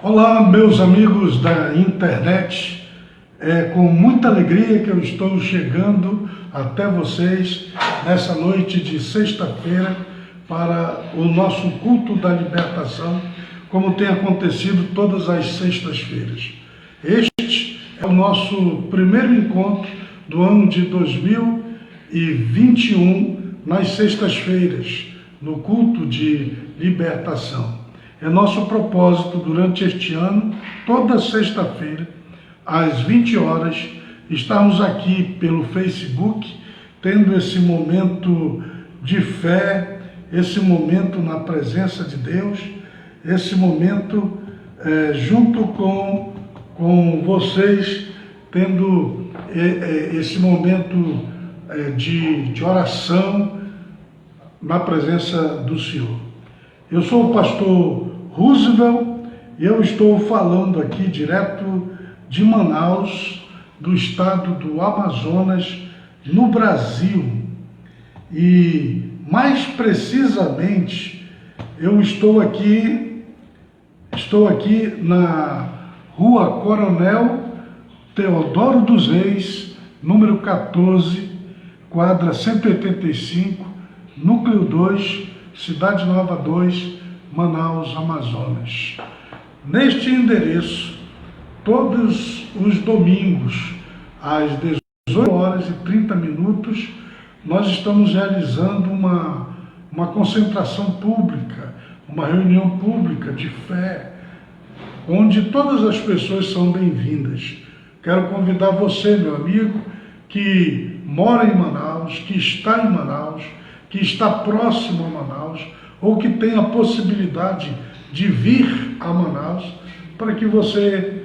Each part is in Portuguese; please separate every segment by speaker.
Speaker 1: Olá, meus amigos da internet. É com muita alegria que eu estou chegando até vocês nessa noite de sexta-feira para o nosso culto da libertação, como tem acontecido todas as sextas-feiras. Este é o nosso primeiro encontro do ano de 2021, nas sextas-feiras, no culto de libertação. É nosso propósito durante este ano, toda sexta-feira, às 20 horas, estarmos aqui pelo Facebook, tendo esse momento de fé, esse momento na presença de Deus, esse momento junto com vocês, tendo esse momento de oração na presença do Senhor. Eu sou o pastor Roosevelt e eu estou falando aqui direto de Manaus, do estado do Amazonas, no Brasil. E mais precisamente, eu estou aqui na Rua Coronel Teodoro dos Reis, número 14, quadra 185, Núcleo 2, Cidade Nova 2, Manaus, Amazonas. Neste endereço, todos os domingos, às 18h30, nós estamos realizando uma concentração pública, uma reunião pública de fé, onde todas as pessoas são bem-vindas. Quero convidar você, meu amigo, que mora em Manaus, que está em Manaus, que está próximo a Manaus, ou que tem a possibilidade de vir a Manaus, para que você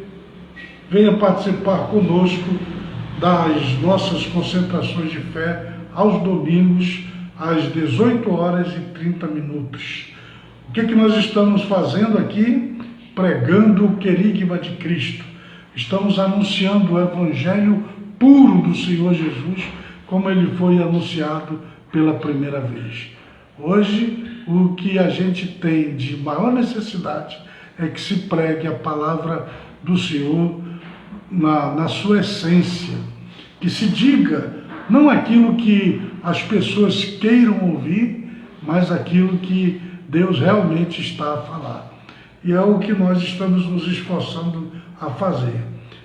Speaker 1: venha participar conosco das nossas concentrações de fé aos domingos, às 18h30. O que nós estamos fazendo aqui? Pregando o querigma de Cristo. Estamos anunciando o Evangelho puro do Senhor Jesus, como ele foi anunciado pela primeira vez. Hoje, o que a gente tem de maior necessidade é que se pregue a palavra do Senhor na sua essência, que se diga não aquilo que as pessoas queiram ouvir, mas aquilo que Deus realmente está a falar. E é o que nós estamos nos esforçando a fazer.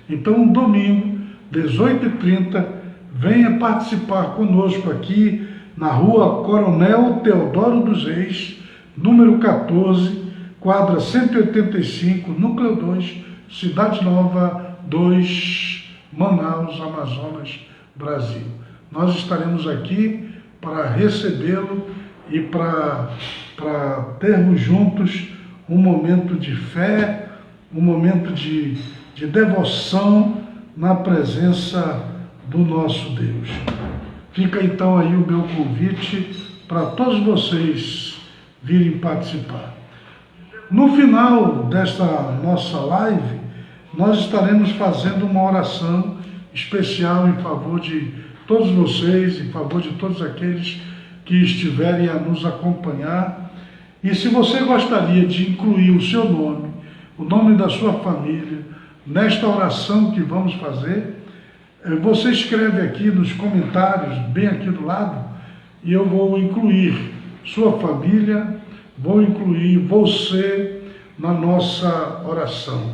Speaker 1: Então, domingo, 18h30, venha participar conosco aqui na Rua Coronel Teodoro dos Reis, número 14, quadra 185, Núcleo 2, Cidade Nova 2, Manaus, Amazonas, Brasil. Nós estaremos aqui para recebê-lo e para termos juntos um momento de fé, um momento de devoção na presença do nosso Deus. Fica então aí o meu convite para todos vocês virem participar. No final desta nossa live, nós estaremos fazendo uma oração especial em favor de todos vocês, em favor de todos aqueles que estiverem a nos acompanhar. E se você gostaria de incluir o seu nome, o nome da sua família, nesta oração que vamos fazer, você escreve aqui nos comentários, bem aqui do lado, e eu vou incluir sua família, vou incluir você na nossa oração.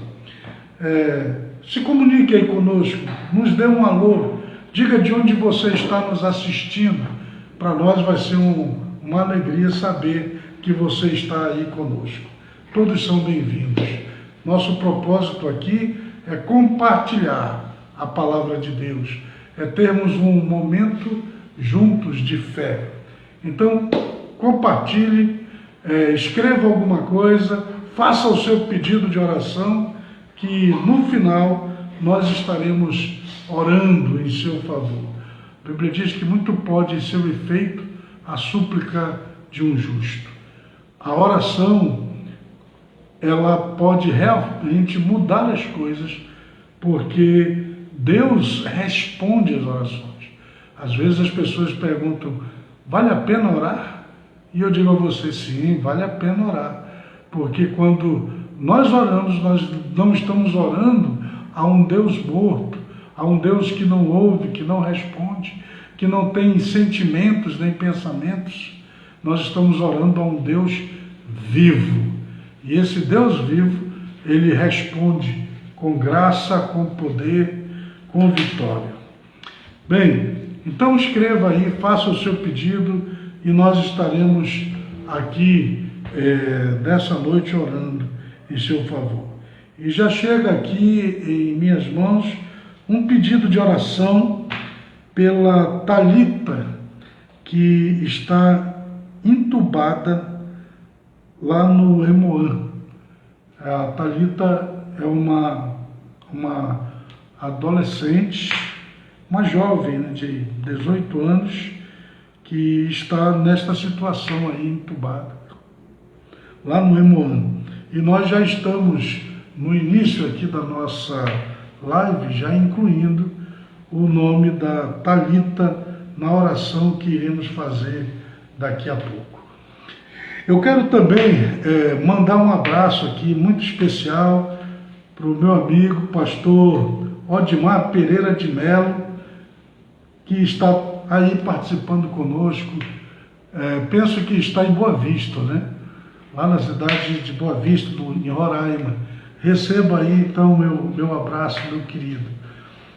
Speaker 1: Se comunique aí conosco, nos dê um alô, diga de onde você está nos assistindo. Para nós vai ser uma alegria saber que você está aí conosco. Todos são bem-vindos. Nosso propósito aqui é compartilhar a palavra de Deus, é termos um momento juntos de fé. Então, compartilhe, escreva alguma coisa, faça o seu pedido de oração, que no final nós estaremos orando em seu favor. A Bíblia diz que muito pode ser o efeito a súplica de um justo. A oração, ela pode realmente mudar as coisas, porque Deus responde às orações. Às vezes as pessoas perguntam, vale a pena orar? E eu digo a você, sim, vale a pena orar. Porque quando nós oramos, nós não estamos orando a um Deus morto, a um Deus que não ouve, que não responde, que não tem sentimentos nem pensamentos. Nós estamos orando a um Deus vivo. E esse Deus vivo, ele responde com graça, com poder, com vitória. Bem, então escreva aí, faça o seu pedido e nós estaremos aqui nessa noite orando em seu favor. E já chega aqui em minhas mãos um pedido de oração pela Thalita, que está entubada lá no Hemoan. A Thalita é uma adolescente, uma jovem, né, de 18 anos, que está nesta situação aí, entubada, lá no Hemoan. E nós já estamos no início aqui da nossa live, já incluindo o nome da Thalita na oração que iremos fazer daqui a pouco. Eu quero também mandar um abraço aqui muito especial para o meu amigo pastor Odimar Pereira de Melo, que está aí participando conosco. Penso que está em Boa Vista, né? Lá na cidade de Boa Vista, em Roraima. Receba aí então meu abraço, meu querido.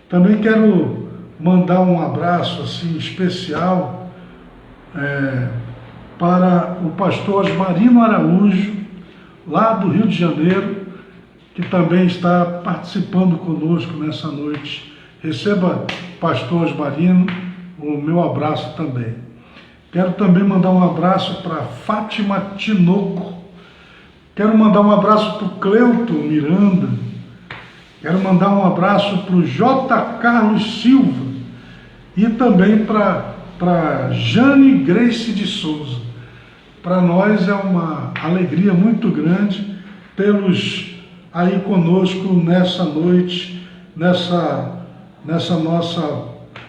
Speaker 1: Também quero mandar um abraço assim especial para o pastor Osmarino Araújo, lá do Rio de Janeiro, que também está participando conosco nessa noite. Receba, pastor Osmarino, o meu abraço também. Quero também mandar um abraço para Fátima Tinoco. Quero mandar um abraço para o Cleuto Miranda. Quero mandar um abraço para o J. Carlos Silva. E também para Jane Grace de Souza. Para nós é uma alegria muito grande tê-los aí conosco nessa noite, nessa nossa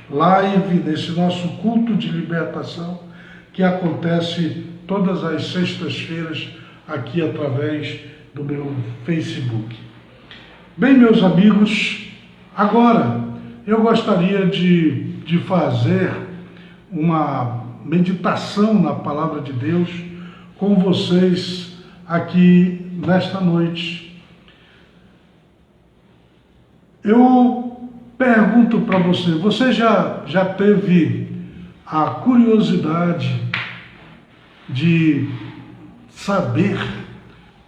Speaker 1: live, nesse nosso culto de libertação, que acontece todas as sextas-feiras aqui através do meu Facebook. Bem, meus amigos, agora eu gostaria de fazer uma meditação na Palavra de Deus com vocês aqui nesta noite. Eu pergunto para você já teve a curiosidade de saber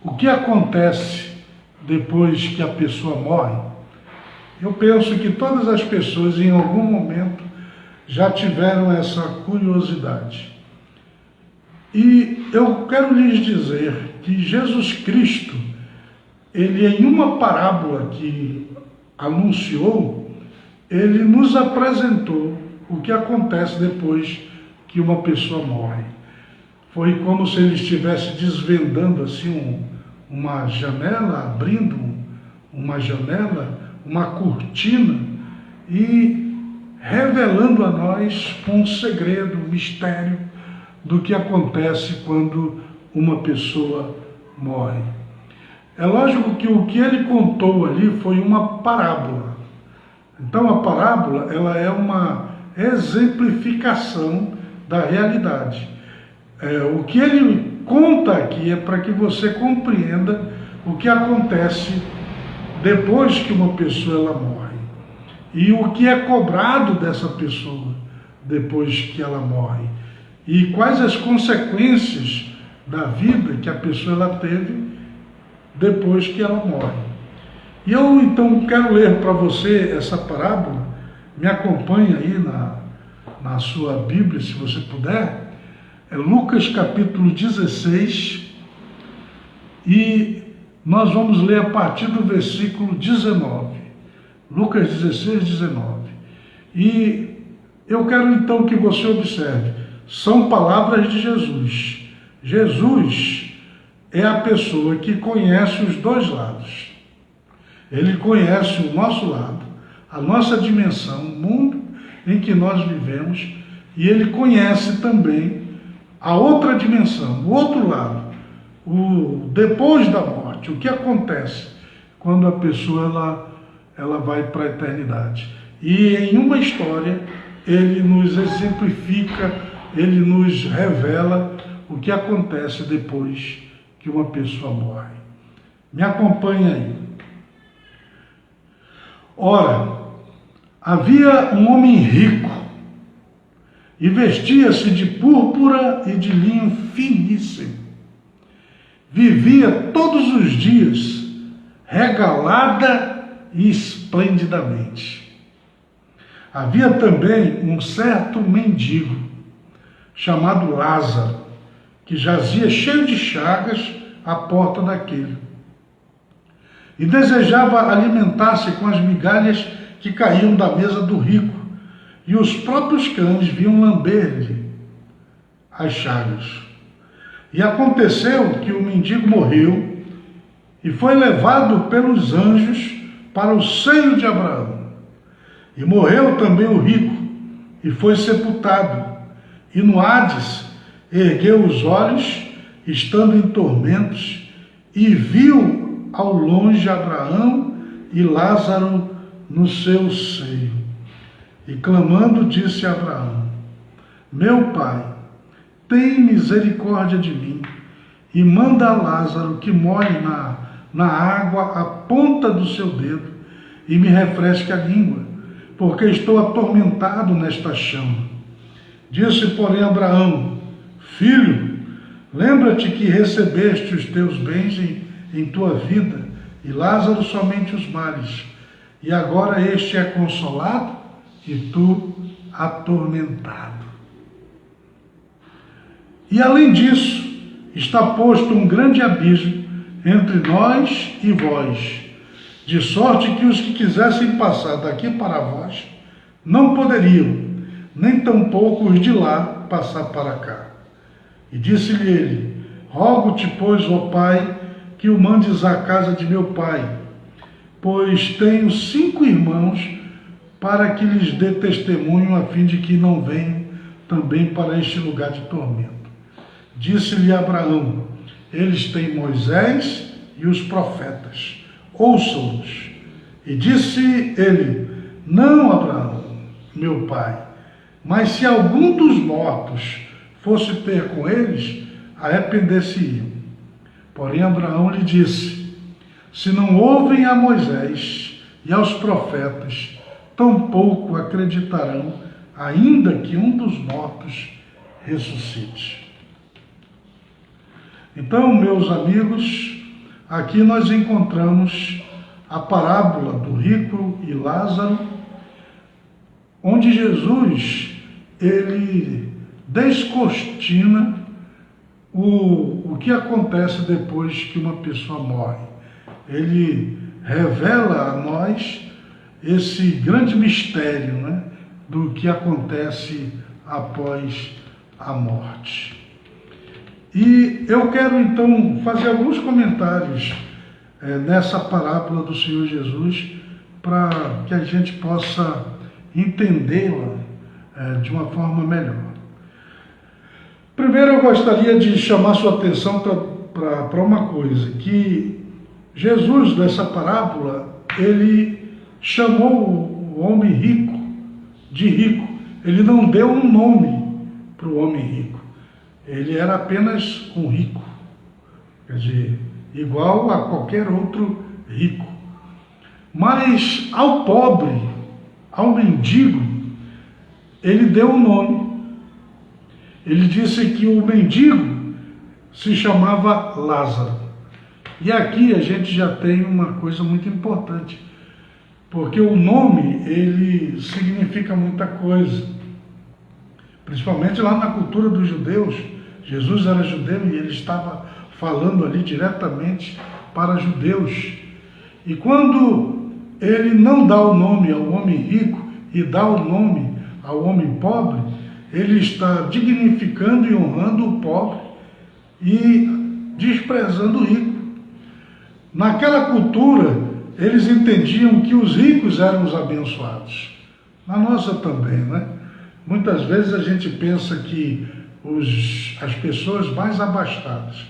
Speaker 1: o que acontece depois que a pessoa morre? Eu penso que todas as pessoas em algum momento já tiveram essa curiosidade. E eu quero lhes dizer que Jesus Cristo, ele em uma parábola que anunciou, ele nos apresentou o que acontece depois que uma pessoa morre. Foi como se ele estivesse desvendando assim uma janela, abrindo uma janela, uma cortina e revelando a nós um segredo, um mistério do que acontece quando uma pessoa morre. É lógico que o que ele contou ali foi uma parábola. Então a parábola, ela é uma exemplificação da realidade. O que ele conta aqui é para que você compreenda o que acontece depois que uma pessoa ela morre. E o que é cobrado dessa pessoa depois que ela morre. E quais as consequências da vida que a pessoa ela teve depois que ela morre. E eu então quero ler para você essa parábola. Me acompanha aí na sua Bíblia, se você puder. É Lucas capítulo 16 e nós vamos ler a partir do versículo 19. Lucas 16, 19. E eu quero então que você observe. São palavras de Jesus. Jesus é a pessoa que conhece os dois lados. Ele conhece o nosso lado, a nossa dimensão, o mundo em que nós vivemos, e ele conhece também a outra dimensão, o outro lado, o depois da morte. morte. O que acontece quando a pessoa ela vai para a eternidade? E em uma história, ele nos exemplifica, ele nos revela o que acontece depois que uma pessoa morre. Me acompanha aí. Ora, havia um homem rico e vestia-se de púrpura e de linho finíssimo. Vivia todos os dias regalada e esplendidamente. Havia também um certo mendigo, chamado Lázaro, que jazia cheio de chagas à porta daquele, e desejava alimentar-se com as migalhas que caíam da mesa do rico, e os próprios cães vinham lamber-lhe as chagas. E aconteceu que o mendigo morreu e foi levado pelos anjos para o seio de Abraão. E morreu também o rico e foi sepultado. E no Hades ergueu os olhos, estando em tormentos, e viu ao longe Abraão e Lázaro no seu seio. E clamando disse a Abraão: meu pai, tem misericórdia de mim, e manda a Lázaro que molhe na água a ponta do seu dedo, e me refresque a língua, porque estou atormentado nesta chama. Disse, porém, Abraão: filho, lembra-te que recebeste os teus bens em tua vida, e Lázaro somente os males, e agora este é consolado, e tu atormentado. E além disso, está posto um grande abismo entre nós e vós, de sorte que os que quisessem passar daqui para vós não poderiam, nem tampouco os de lá passar para cá. E disse-lhe ele: rogo-te, pois, ó pai, que o mandes à casa de meu pai, pois tenho 5 irmãos, para que lhes dê testemunho, a fim de que não venham também para este lugar de tormento. Disse-lhe Abraão: eles têm Moisés e os profetas, ouçam-nos. E disse ele: não, Abraão, meu pai, mas se algum dos mortos fosse ter com eles, arrepender-se-iam. Porém Abraão lhe disse: se não ouvem a Moisés e aos profetas, tampouco acreditarão, ainda que um dos mortos ressuscite. Então, meus amigos, aqui nós encontramos a parábola do rico e Lázaro, onde Jesus, ele descortina o que acontece depois que uma pessoa morre. Ele revela a nós esse grande mistério, né, do que acontece após a morte. E eu quero então fazer alguns comentários nessa parábola do Senhor Jesus, para que a gente possa entendê-la de uma forma melhor. Primeiro eu gostaria de chamar sua atenção para uma coisa, que Jesus, nessa parábola, ele chamou o homem rico de rico. Ele não deu um nome para o homem rico. Ele era apenas um rico, quer dizer, igual a qualquer outro rico. Mas ao pobre, ao mendigo, ele deu um nome. Ele disse que o mendigo se chamava Lázaro. E aqui a gente já tem uma coisa muito importante, porque o nome, ele significa muita coisa. Principalmente lá na cultura dos judeus. Jesus era judeu e ele estava falando ali diretamente para judeus. E quando ele não dá o nome ao homem rico e dá o nome ao homem pobre, ele está dignificando e honrando o pobre e desprezando o rico. Naquela cultura, eles entendiam que os ricos eram os abençoados. Na nossa também, né? Muitas vezes a gente pensa que as pessoas mais abastadas,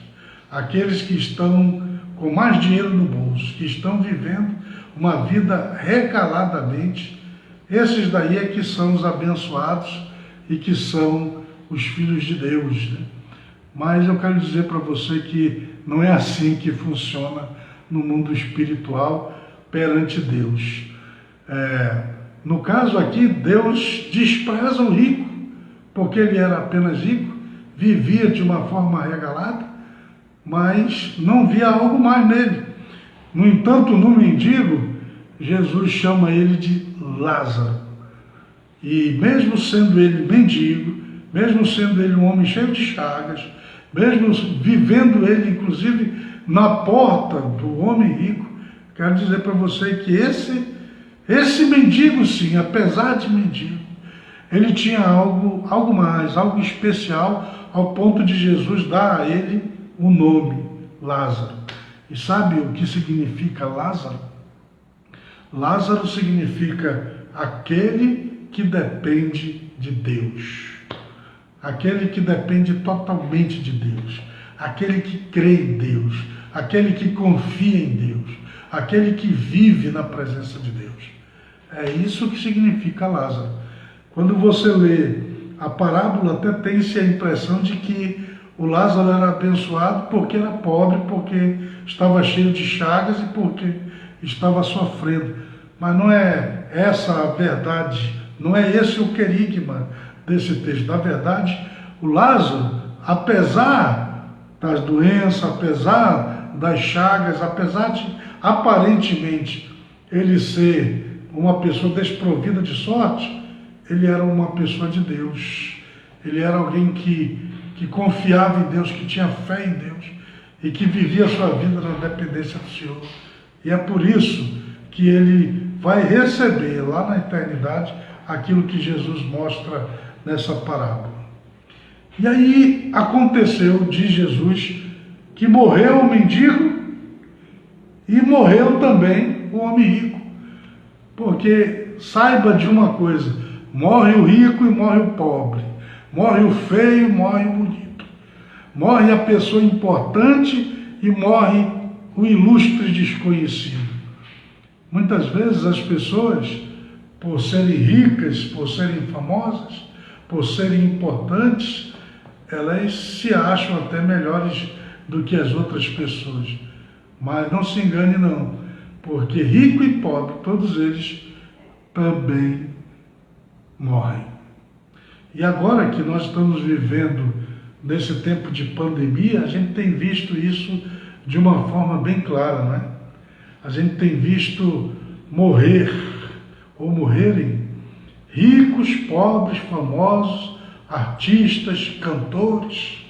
Speaker 1: aqueles que estão com mais dinheiro no bolso, que estão vivendo uma vida regaladamente, esses daí é que são os abençoados e que são os filhos de Deus, né? Mas eu quero dizer para você que não é assim que funciona no mundo espiritual perante Deus. No caso aqui, Deus despreza o rico, porque ele era apenas rico, vivia de uma forma regalada, mas não via algo mais nele. No entanto, no mendigo, Jesus chama ele de Lázaro. E mesmo sendo ele mendigo, mesmo sendo ele um homem cheio de chagas, mesmo vivendo ele, inclusive, na porta do homem rico, quero dizer para você que esse mendigo, sim, apesar de mendigo, ele tinha algo mais, algo especial, ao ponto de Jesus dar a ele o nome, Lázaro. E sabe o que significa Lázaro? Lázaro significa aquele que depende de Deus. Aquele que depende totalmente de Deus. Aquele que crê em Deus. Aquele que confia em Deus. Aquele que vive na presença de Deus. É isso que significa Lázaro. Quando você lê a parábola, até tem-se a impressão de que o Lázaro era abençoado porque era pobre, porque estava cheio de chagas e porque estava sofrendo. Mas não é essa a verdade, não é esse o querigma desse texto. Na verdade, o Lázaro, apesar das doenças, apesar das chagas, apesar de aparentemente ele ser uma pessoa desprovida de sorte, ele era uma pessoa de Deus. Ele era alguém que confiava em Deus, que tinha fé em Deus e que vivia a sua vida na dependência do Senhor. E é por isso que ele vai receber lá na eternidade aquilo que Jesus mostra nessa parábola. E aí aconteceu de Jesus que morreu o mendigo e morreu também o homem rico. Porque saiba de uma coisa, morre o rico e morre o pobre, morre o feio e morre o bonito, morre a pessoa importante e morre o ilustre desconhecido. Muitas vezes as pessoas, por serem ricas, por serem famosas, por serem importantes, elas se acham até melhores do que as outras pessoas. Mas não se engane não, porque rico e pobre, todos eles também morrem. E agora que nós estamos vivendo nesse tempo de pandemia, a gente tem visto isso de uma forma bem clara, não é? A gente tem visto morrer ou morrerem ricos, pobres, famosos, artistas, cantores,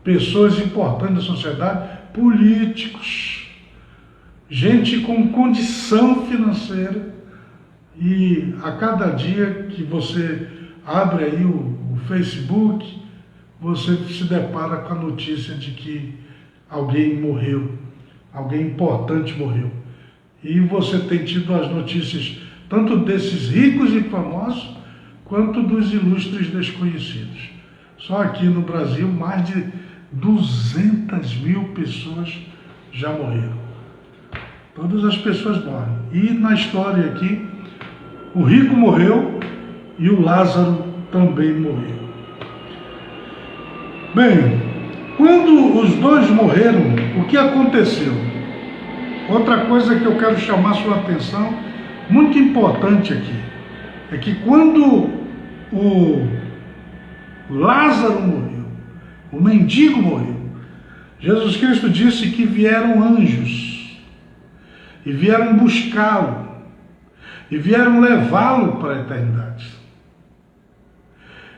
Speaker 1: pessoas importantes da sociedade, políticos, gente com condição financeira. E a cada dia que você abre aí o Facebook, você se depara com a notícia de que alguém morreu, alguém importante morreu. E você tem tido as notícias tanto desses ricos e famosos, quanto dos ilustres desconhecidos. Só aqui no Brasil, mais de 200 mil pessoas já morreram. Todas as pessoas morrem. E na história aqui, o rico morreu e o Lázaro também morreu. Bem, quando os dois morreram, o que aconteceu? Outra coisa que eu quero chamar sua atenção, muito importante aqui, é que quando o Lázaro morreu, o mendigo morreu, Jesus Cristo disse que vieram anjos e vieram buscá-lo e vieram levá-lo para a eternidade.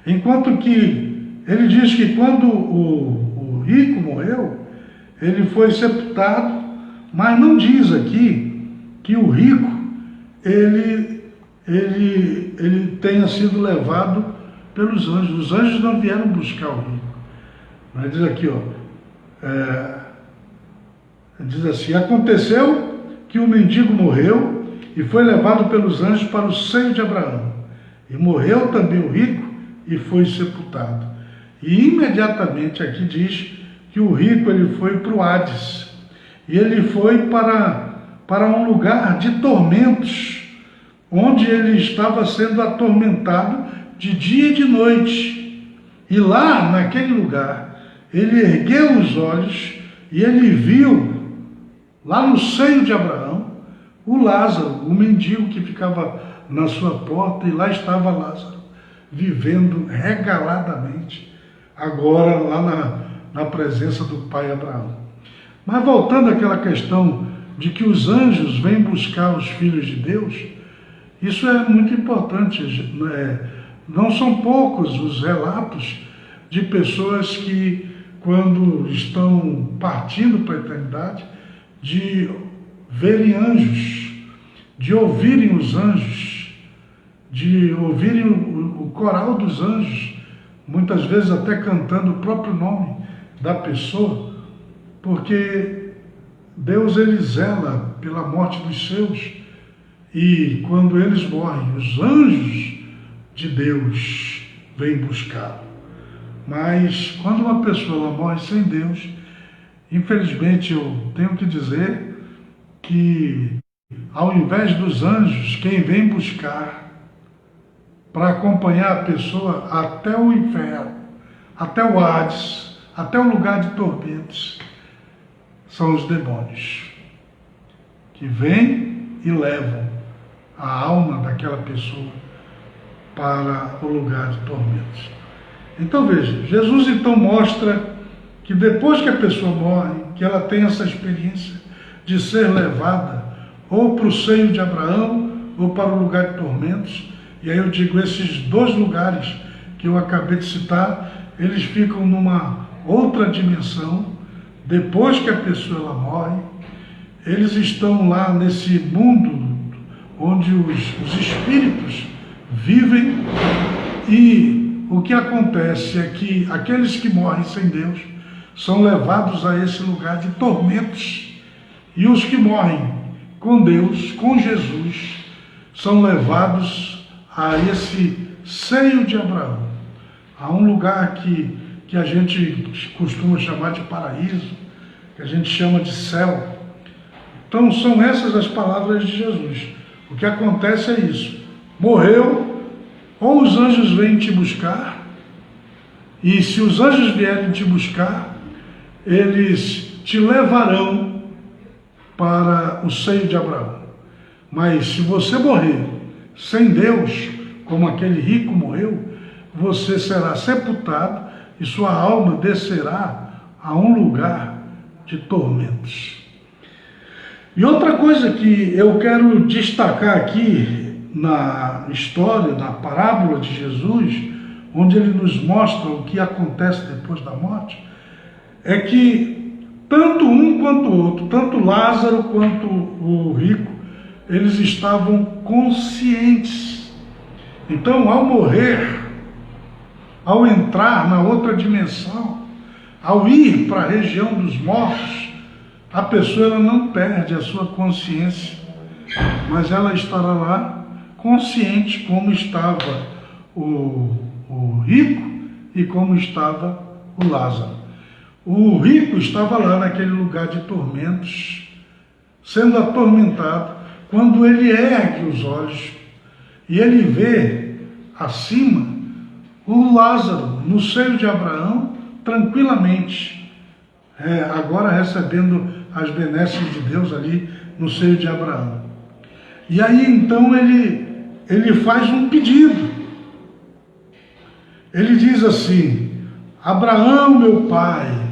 Speaker 1: Enquanto que ele diz que quando o rico morreu, ele foi sepultado, mas não diz aqui que o rico ele tenha sido levado pelos anjos. Os anjos não vieram buscar o rico. Mas diz aqui, diz assim: aconteceu que o mendigo morreu e foi levado pelos anjos para o seio de Abraão. E morreu também o rico e foi sepultado. E imediatamente aqui diz que o rico ele foi para o Hades. e ele foi para um lugar de tormentos, onde ele estava sendo atormentado de dia e de noite. E lá, naquele lugar, ele ergueu os olhos e ele viu, lá no seio de Abraão, o Lázaro, o mendigo que ficava na sua porta, e lá estava Lázaro, vivendo regaladamente, agora lá na presença do pai Abraão. Mas voltando àquela questão de que os anjos vêm buscar os filhos de Deus, isso é muito importante. Não são poucos os relatos de pessoas que, quando estão partindo para a eternidade, de verem anjos, de ouvirem os anjos, de ouvirem o coral dos anjos, muitas vezes até cantando o próprio nome da pessoa, porque Deus, ele zela pela morte dos seus, e quando eles morrem, os anjos de Deus vêm buscá-lo. Mas quando uma pessoa ela morre sem Deus, infelizmente eu tenho que dizer que, ao invés dos anjos, quem vem buscar para acompanhar a pessoa até o inferno, até o Hades, até o lugar de tormentos, são os demônios, que vêm e levam a alma daquela pessoa para o lugar de tormentos. Então veja, Jesus então mostra que depois que a pessoa morre, que ela tem essa experiência de ser levada ou para o seio de Abraão ou para o lugar de tormentos. E aí eu digo, esses dois lugares que eu acabei de citar, eles ficam numa outra dimensão. Depois que a pessoa ela morre, eles estão lá nesse mundo onde os espíritos vivem, e o que acontece é que aqueles que morrem sem Deus são levados a esse lugar de tormentos, e os que morrem com Deus, com Jesus, são levados a esse seio de Abraão, a um lugar que a gente costuma chamar de paraíso, que a gente chama de céu. Então são essas as palavras de Jesus. O que acontece é isso: morreu, ou os anjos vêm te buscar, e se os anjos vierem te buscar, eles te levarão para o seio de Abraão. Mas se você morrer sem Deus, como aquele rico morreu, você será sepultado e sua alma descerá a um lugar de tormentos. E outra coisa que eu quero destacar aqui na história, na parábola de Jesus, onde ele nos mostra o que acontece depois da morte, é que tanto um quanto o outro, tanto Lázaro quanto o rico, eles estavam conscientes. Então, ao morrer, ao entrar na outra dimensão, ao ir para a região dos mortos, a pessoa ela não perde a sua consciência, mas ela estará lá consciente como estava o rico e como estava o Lázaro. O rico estava lá naquele lugar de tormentos, sendo atormentado, quando ele ergue os olhos e ele vê acima o Lázaro no seio de Abraão, tranquilamente, agora recebendo as benesses de Deus ali no seio de Abraão. E aí então ele faz um pedido. Ele diz assim: Abraão, meu pai,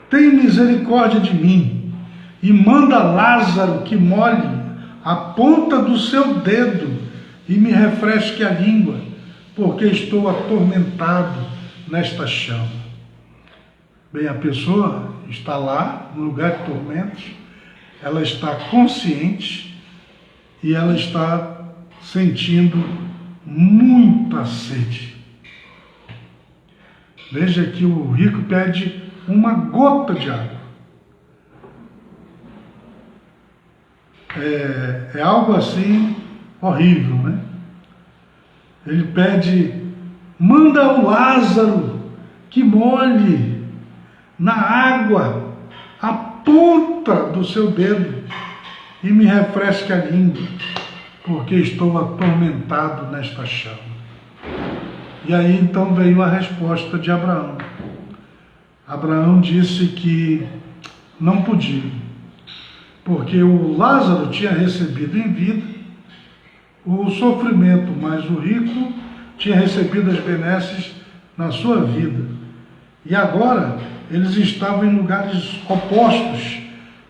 Speaker 1: tem misericórdia de mim e manda Lázaro que molhe a ponta do seu dedo e me refresque a língua, porque estou atormentado nesta chama. Bem, a pessoa está lá, no lugar de tormentos, ela está consciente e ela está sentindo muita sede. Veja que o rico pede uma gota de água. É algo assim horrível, né? Ele pede: manda o Lázaro que molhe na água a ponta do seu dedo e me refresque a língua, porque estou atormentado nesta chama. E aí então veio a resposta de Abraão. Abraão disse que não podia, porque o Lázaro tinha recebido em vida o sofrimento, mas o rico tinha recebido as benesses na sua vida. E agora eles estavam em lugares opostos.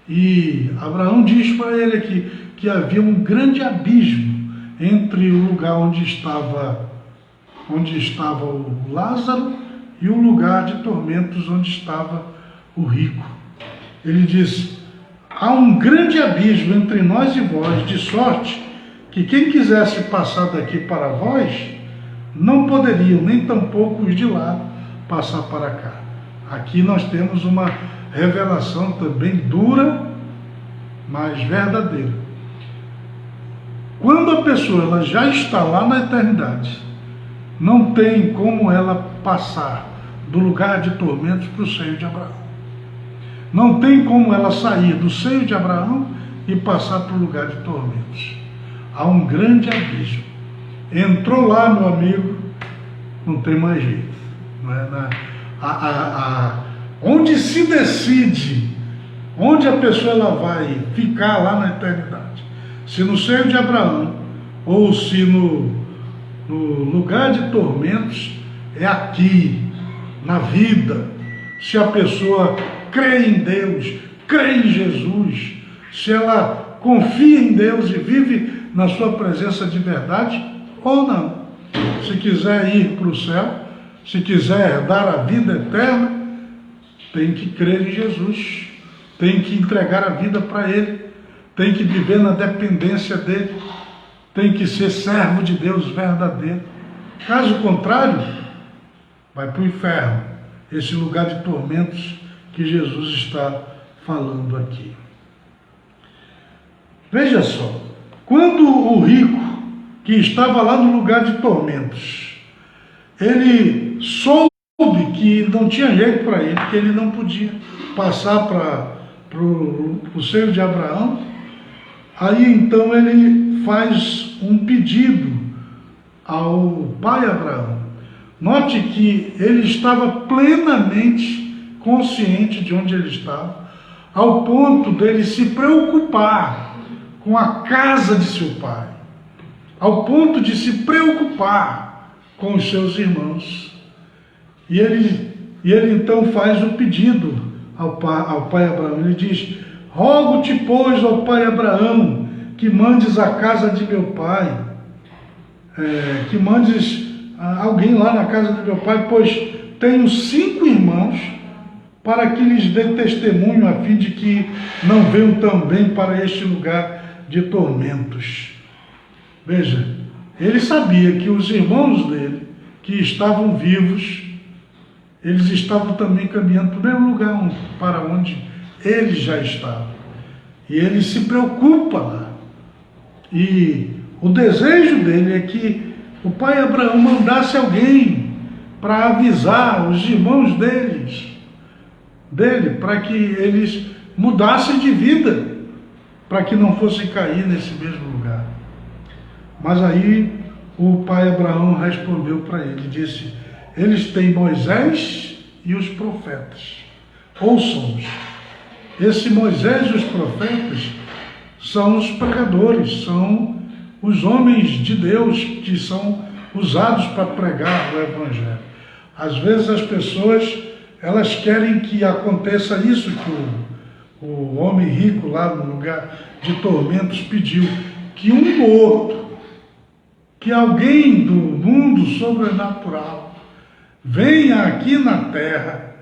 Speaker 1: E Abraão diz para ele aqui que havia um grande abismo entre o lugar onde estava o Lázaro e o lugar de tormentos onde estava o rico. Ele diz: há um grande abismo entre nós e vós, de sorte que quem quisesse passar daqui para vós, não poderiam, nem tampouco os de lá passar para cá. Aqui nós temos uma revelação também dura, mas verdadeira. Quando a pessoa ela já está lá na eternidade, não tem como ela passar do lugar de tormentos para o seio de Abraão. Não tem como ela sair do seio de Abraão e passar para o lugar de tormentos. Há um grande abismo. Entrou lá, meu amigo, não tem mais jeito. Não é? Onde se decide, onde a pessoa ela vai ficar lá na eternidade, se no seio de Abraão ou se no lugar de tormentos, é aqui, na vida. Se a pessoa crê em Deus, crê em Jesus, se ela confia em Deus e vive na sua presença de verdade, ou não. Se quiser ir para o céu, se quiser dar a vida eterna, tem que crer em Jesus, tem que entregar a vida para Ele, tem que viver na dependência dEle, tem que ser servo de Deus verdadeiro. Caso contrário, vai para o inferno, esse lugar de tormentos que Jesus está falando aqui. Veja só, quando o rico, que estava lá no lugar de tormentos, ele soube que não tinha jeito para ele, que ele não podia passar para o seio de Abraão, aí então ele faz um pedido ao pai Abraão. Note que ele estava plenamente consciente de onde ele estava, ao ponto dele se preocupar com a casa de seu pai, ao ponto de se preocupar com os seus irmãos. E ele então faz o pedido ao pai Abraão. Ele diz: rogo-te, pois, ao pai Abraão, que mandes à casa de meu pai, que mandes alguém lá na casa de meu pai, pois tenho 5 irmãos, para que lhes dê testemunho, a fim de que não venham também para este lugar de tormentos. Veja, ele sabia que os irmãos dele, que estavam vivos, eles estavam também caminhando para o mesmo lugar para onde ele já estava. E ele se preocupa lá. E o desejo dele é que o pai Abraão mandasse alguém para avisar os irmãos dele, para que eles mudassem de vida, para que não fossem cair nesse mesmo lugar. Mas aí o pai Abraão respondeu para ele, disse: eles têm Moisés e os profetas. Ouçam-os. Esse Moisés e os profetas são os pregadores, são os homens de Deus que são usados para pregar o Evangelho. Às vezes as pessoas, elas querem que aconteça isso que o homem rico lá no lugar de tormentos pediu, que um ou outro, que alguém do mundo sobrenatural venha aqui na terra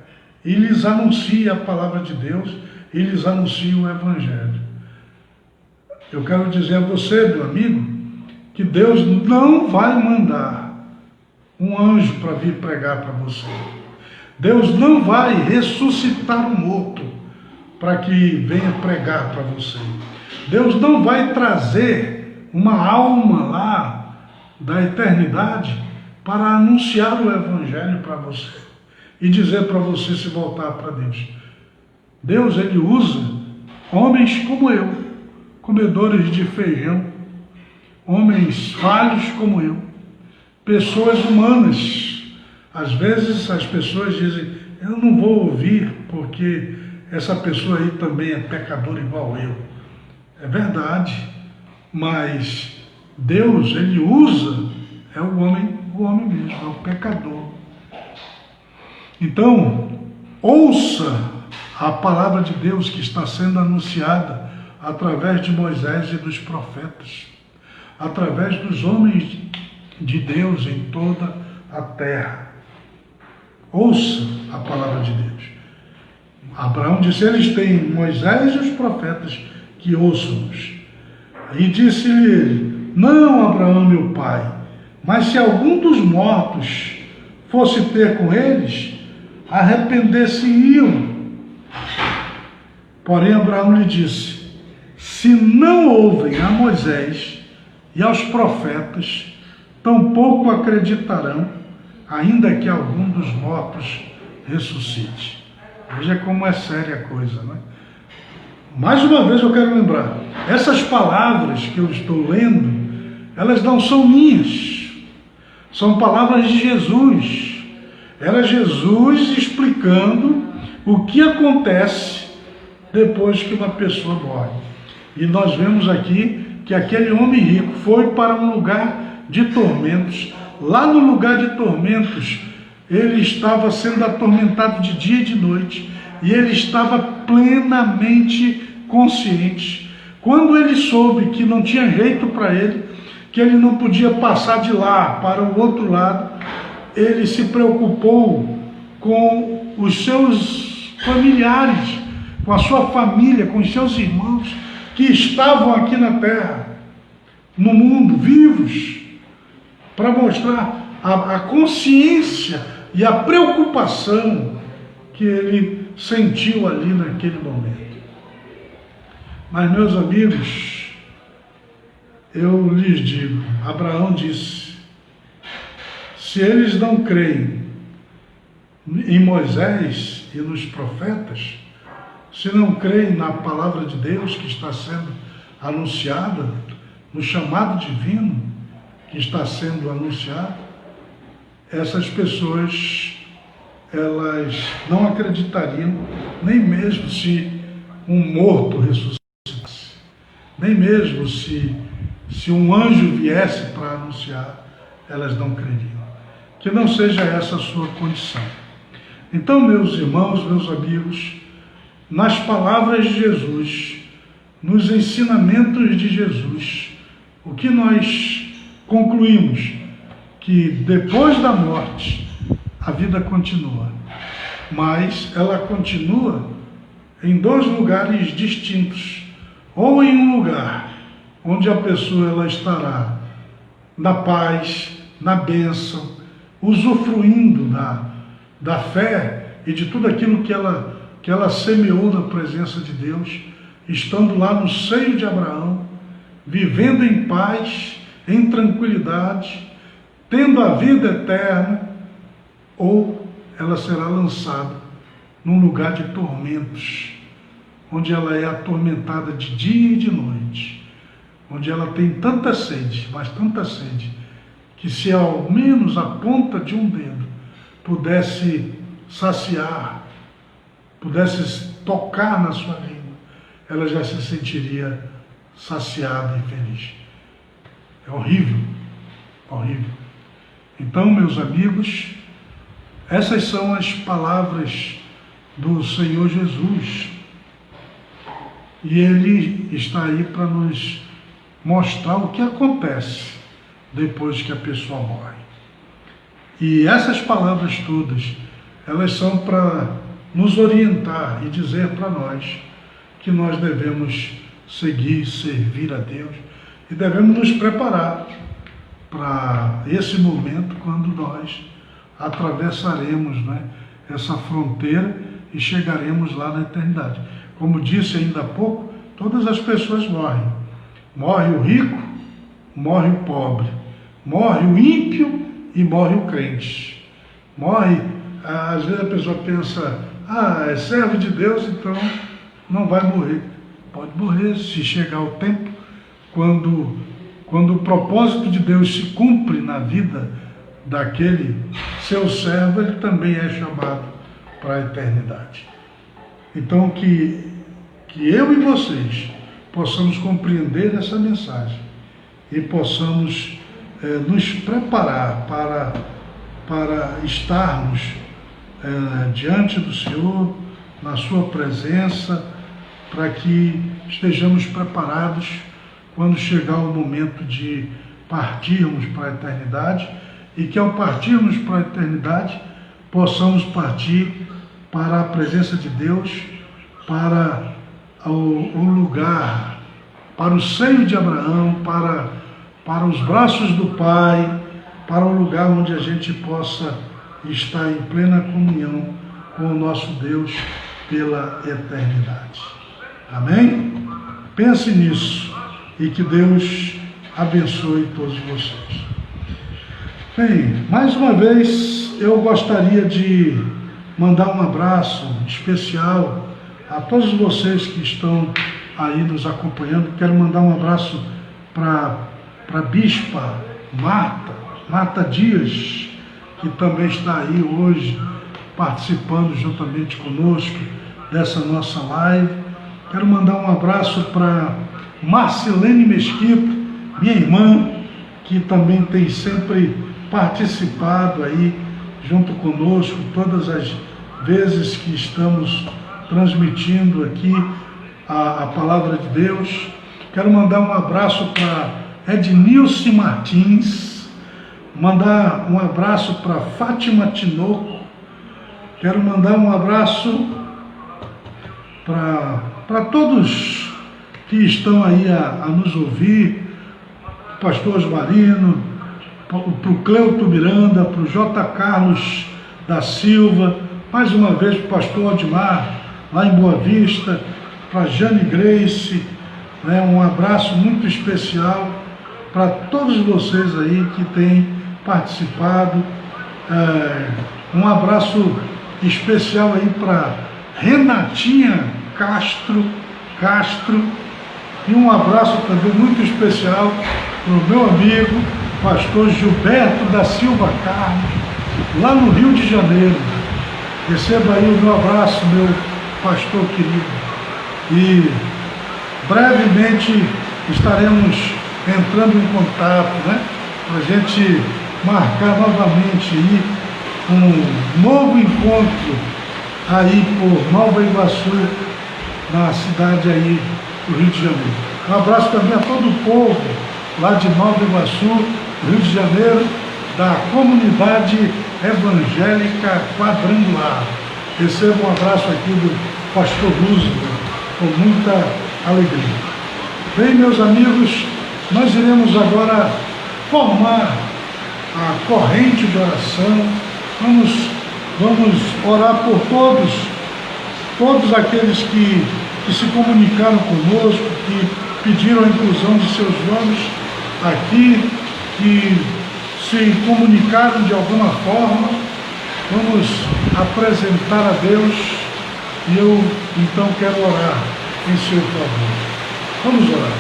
Speaker 1: e lhes anuncie a palavra de Deus e lhes anuncie o Evangelho. Eu quero dizer a você, meu amigo, que Deus não vai mandar um anjo para vir pregar para você. Deus não vai ressuscitar um morto para que venha pregar para você. Deus não vai trazer uma alma lá da eternidade para anunciar o Evangelho para você e dizer para você se voltar para Deus. Deus, ele usa homens como eu, comedores de feijão, homens falhos como eu, pessoas humanas. Às vezes as pessoas dizem, eu não vou ouvir porque essa pessoa aí também é pecador igual eu. É verdade, mas Deus, ele usa, é o homem mesmo, é o pecador. Então, ouça a palavra de Deus que está sendo anunciada através de Moisés e dos profetas, através dos homens de Deus em toda a terra. Ouça a palavra de Deus. Abraão disse, eles têm Moisés e os profetas que ouçam-nos. E disse-lhe ele, não, Abraão, meu pai, mas se algum dos mortos fosse ter com eles, arrepender-se-iam. Porém, Abraão lhe disse, se não ouvem a Moisés e aos profetas, tampouco acreditarão, ainda que algum dos mortos ressuscite. Veja como é séria a coisa, né? Mais uma vez eu quero lembrar, essas palavras que eu estou lendo, elas não são minhas, são palavras de Jesus. Era Jesus explicando o que acontece depois que uma pessoa morre. E nós vemos aqui que aquele homem rico foi para um lugar de tormentos. Lá no lugar de tormentos, ele estava sendo atormentado de dia e de noite, e ele estava plenamente consciente. Quando ele soube que não tinha jeito para ele, que ele não podia passar de lá para o outro lado, ele se preocupou com os seus familiares, com a sua família, com os seus irmãos que estavam aqui na terra, no mundo, vivos, para mostrar a consciência e a preocupação que ele sentiu ali naquele momento. Mas, meus amigos, eu lhes digo, Abraão disse, se eles não creem em Moisés e nos profetas, se não creem na palavra de Deus que está sendo anunciada, no chamado divino que está sendo anunciado, essas pessoas, elas não acreditariam, nem mesmo se um morto ressuscitasse, nem mesmo se um anjo viesse para anunciar, elas não creriam. Que não seja essa a sua condição. Então, meus irmãos, meus amigos, nas palavras de Jesus, nos ensinamentos de Jesus, o que nós concluímos? Que depois da morte, a vida continua. Mas ela continua em dois lugares distintos. Ou em um lugar onde a pessoa ela estará na paz, na bênção, usufruindo da fé e de tudo aquilo que ela semeou na presença de Deus, estando lá no seio de Abraão, vivendo em paz, em tranquilidade, tendo a vida eterna, ou ela será lançada num lugar de tormentos, onde ela é atormentada de dia e de noite, onde ela tem tanta sede, mas tanta sede, que se ao menos a ponta de um dedo pudesse saciar, pudesse tocar na sua língua, ela já se sentiria saciada e feliz. É horrível, horrível. Então, meus amigos, essas são as palavras do Senhor Jesus. E Ele está aí para nos mostrar o que acontece depois que a pessoa morre. E essas palavras todas, elas são para nos orientar e dizer para nós que nós devemos seguir, servir a Deus e devemos nos preparar para esse momento quando nós atravessaremos, né, essa fronteira e chegaremos lá na eternidade. Como disse ainda há pouco, todas as pessoas morrem. Morre o rico, morre o pobre, morre o ímpio e morre o crente. Morre, às vezes a pessoa pensa, é servo de Deus, então não vai morrer. Pode morrer se chegar o tempo, quando o propósito de Deus se cumpre na vida daquele seu servo, ele também é chamado para a eternidade. Então que eu e vocês possamos compreender essa mensagem e possamos nos preparar para estarmos diante do Senhor, na sua presença, para que estejamos preparados quando chegar o momento de partirmos para a eternidade, e que ao partirmos para a eternidade possamos partir para a presença de Deus, para o lugar, para o seio de Abraão, para os braços do Pai, para o lugar onde a gente possa estar em plena comunhão com o nosso Deus pela eternidade. Amém? Pense nisso e que Deus abençoe todos vocês. Bem, mais uma vez eu gostaria de mandar um abraço especial a todos vocês que estão aí nos acompanhando. Quero mandar um abraço para a Bispa Marta Dias, que também está aí hoje participando juntamente conosco dessa nossa live. Quero mandar um abraço para Marcelene Mesquita, minha irmã, que também tem sempre participado aí junto conosco todas as vezes que estamos transmitindo aqui a palavra de Deus. Quero mandar um abraço para Ednilce Martins, mandar um abraço para Fátima Tinoco. Quero mandar um abraço para todos que estão aí a nos ouvir, o pastor Osmarino, para o Cleuto Miranda, para o J. Carlos da Silva, mais uma vez para o pastor Odmar, lá em Boa Vista, para Jane Grace, né, um abraço muito especial para todos vocês aí que têm participado, um abraço especial aí para Renatinha Castro, e um abraço também muito especial para o meu amigo, pastor Gilberto da Silva Carlos, lá no Rio de Janeiro. Receba aí o meu abraço, meu pastor querido. E brevemente estaremos entrando em contato, né? Para a gente marcar novamente aí um novo encontro aí por Nova Iguaçu, na cidade aí do Rio de Janeiro. Um abraço também a todo o povo lá de Nova Iguaçu, Rio de Janeiro, da comunidade evangélica Quadrangular. Recebo um abraço aqui do pastor Lúcio, com muita alegria. Bem, meus amigos, nós iremos agora formar a corrente de oração. Vamos orar por todos aqueles que se comunicaram conosco, que pediram a inclusão de seus nomes aqui, que se comunicaram de alguma forma. Vamos apresentar a Deus e eu então quero orar em seu favor. Vamos orar.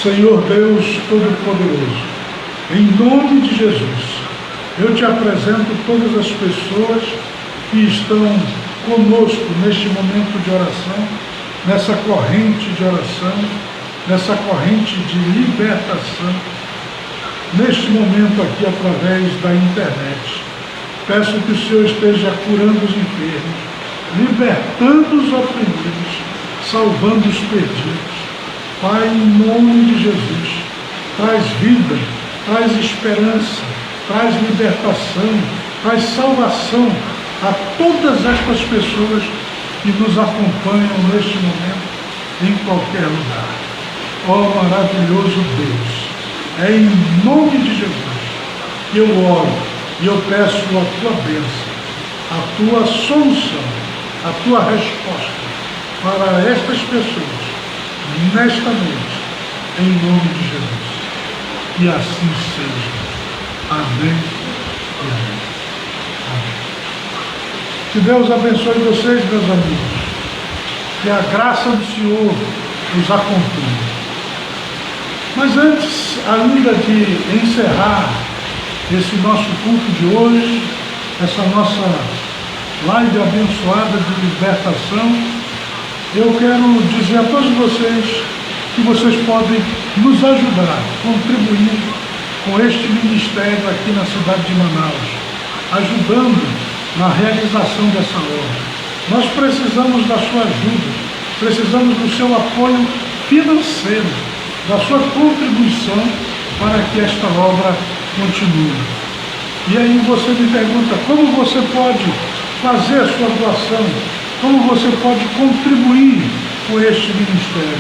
Speaker 1: Senhor Deus Todo-Poderoso, em nome de Jesus, eu te apresento todas as pessoas que estão conosco neste momento de oração, nessa corrente de oração, nessa corrente de libertação, neste momento aqui através da internet. Peço que o Senhor esteja curando os enfermos, libertando os oprimidos, salvando os perdidos. Pai, em nome de Jesus, traz vida, traz esperança, traz libertação, traz salvação a todas estas pessoas que nos acompanham neste momento, em qualquer lugar. Ó maravilhoso Deus, é em nome de Jesus que eu oro e eu peço a tua bênção, a tua solução, a tua resposta para estas pessoas, nesta noite, em nome de Jesus. E assim seja. Amém e amém. Amém. Que Deus abençoe vocês, meus amigos. Que a graça do Senhor os acompanhe. Mas antes ainda de encerrar esse nosso culto de hoje, essa nossa live abençoada de libertação, eu quero dizer a todos vocês que vocês podem nos ajudar, contribuir com este ministério aqui na cidade de Manaus, ajudando na realização dessa obra. Nós precisamos da sua ajuda, precisamos do seu apoio financeiro, da sua contribuição para que esta obra continue. E aí você me pergunta, como você pode fazer a sua doação? Como você pode contribuir com este ministério?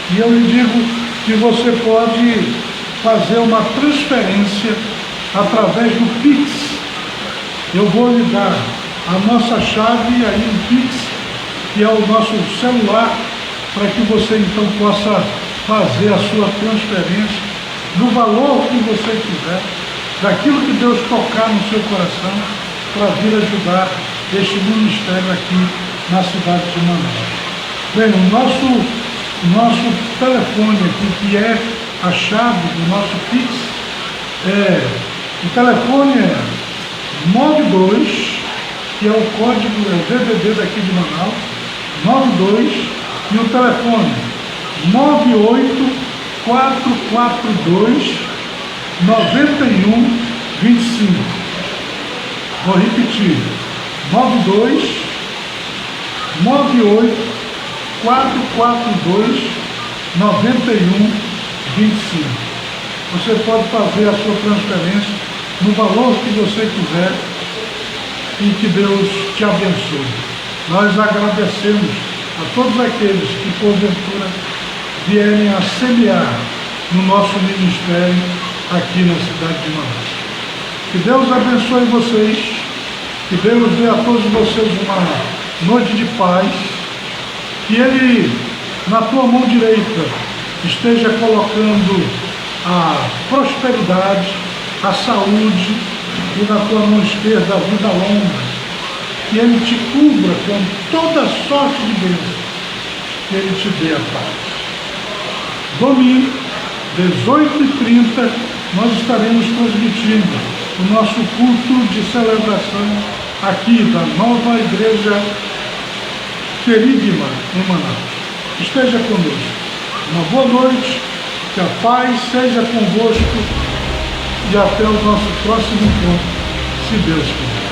Speaker 1: E eu lhe digo que você pode fazer uma transferência através do Pix. Eu vou lhe dar a nossa chave aí no Pix, que é o nosso celular, para que você então possa fazer a sua transferência no valor que você quiser, daquilo que Deus tocar no seu coração, para vir ajudar este ministério aqui na cidade de Manaus. Bem, o nosso telefone aqui, que é a chave do nosso Pix, o telefone é 92, que é o código, é o DDD daqui de Manaus, 92, e o telefone 98442 9125. Vou repetir, 92 98 442 9125. Você pode fazer a sua transferência no valor que você quiser e que Deus te abençoe. Nós agradecemos a todos aqueles que porventura vierem a semear no nosso ministério aqui na cidade de Manaus. Que Deus abençoe vocês, que Deus dê a todos vocês uma noite de paz, que Ele, na tua mão direita, esteja colocando a prosperidade, a saúde, e na tua mão esquerda a vida longa, que Ele te cubra com toda sorte de bênção, que Ele te dê a paz. Domingo, 18h30, nós estaremos transmitindo o nosso culto de celebração aqui da nova igreja Querigma, em Manaus. Esteja conosco. Uma boa noite, que a paz seja convosco e até o nosso próximo encontro, se Deus quiser.